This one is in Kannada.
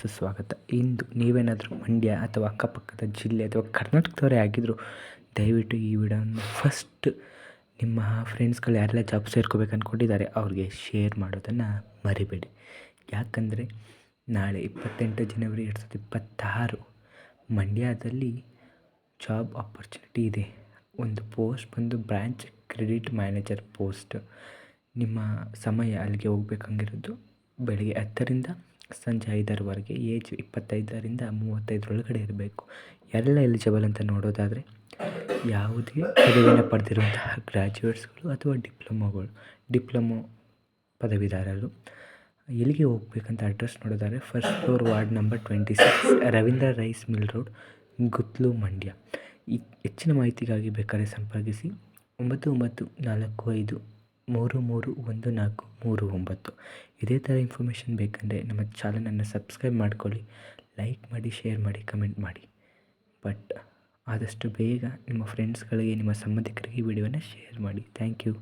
ಸುಸ್ವಾಗತ. ಇಂದು ನೀವೇನಾದರೂ ಮಂಡ್ಯ ಅಥವಾ ಅಕ್ಕಪಕ್ಕದ ಜಿಲ್ಲೆ ಅಥವಾ ಕರ್ನಾಟಕದವರೇ ಆಗಿದ್ದರೂ ದಯವಿಟ್ಟು ಈ ವಿಡಿಯೋನ ಫಸ್ಟ್ ನಿಮ್ಮ ಫ್ರೆಂಡ್ಸ್ಗಳು ಯಾರೆಲ್ಲ ಜಾಬ್ ಸೇರ್ಕೋಬೇಕು ಅಂದ್ಕೊಂಡಿದ್ದಾರೆ ಅವ್ರಿಗೆ ಶೇರ್ ಮಾಡೋದನ್ನು ಮರಿಬೇಡಿ. ಯಾಕಂದರೆ ನಾಳೆ 28 ಜನವರಿ 2026 ಮಂಡ್ಯದಲ್ಲಿ ಜಾಬ್ ಆಪರ್ಚುನಿಟಿ ಇದೆ. ಒಂದು ಪೋಸ್ಟ್ ಬಂದು ಬ್ರ್ಯಾಂಚ್ ಕ್ರೆಡಿಟ್ ಮ್ಯಾನೇಜರ್ ಪೋಸ್ಟ್. ನಿಮ್ಮ ಸಮಯ ಅಲ್ಲಿಗೆ ಹೋಗ್ಬೇಕಂಗಿರೋದು ಬೆಳಗ್ಗೆ 10ರಿಂದ ಸಂಜೆ 5ರವರೆಗೆ. ಏಜ್ 25ರಿಂದ 35 ಒಳಗಡೆ ಇರಬೇಕು. ಎಲ್ಲ ಎಲಿಜಿಬಲ್ ಅಂತ ನೋಡೋದಾದರೆ ಯಾವುದೇ ಪದವಿಯನ್ನು ಪಡೆದಿರುವಂತಹ ಗ್ರ್ಯಾಜುಯೇಟ್ಸ್ಗಳು ಅಥವಾ ಡಿಪ್ಲೊಮೊ ಪದವೀಧರರು. ಎಲ್ಲಿಗೆ ಹೋಗ್ಬೇಕಂತ ಅಡ್ರೆಸ್ ನೋಡೋದಾದರೆ first floor ward number 26 Ravindra rice mill road, Guttalu, Mandya. ಈ ಹೆಚ್ಚಿನ ಮಾಹಿತಿಗಾಗಿ ಬೇಕಾದರೆ ಸಂಪರ್ಕಿಸಿ 9945331439. ಇದೇ ಥರ ಇನ್ಫಾರ್ಮೇಷನ್ ಬೇಕಂದರೆ ನಮ್ಮ ಚಾನಲನ್ನು ಸಬ್ಸ್ಕ್ರೈಬ್ ಮಾಡ್ಕೊಳ್ಳಿ, ಲೈಕ್ ಮಾಡಿ, ಶೇರ್ ಮಾಡಿ, ಕಮೆಂಟ್ ಮಾಡಿ. ಬಟ್ ಆದಷ್ಟು ಬೇಗ ನಿಮ್ಮ ಫ್ರೆಂಡ್ಸ್ಗಳಿಗೆ, ನಿಮ್ಮ ಸಂಬಂಧಿಕರಿಗೆ ಈ ವಿಡಿಯೋನ ಶೇರ್ ಮಾಡಿ. Thank you.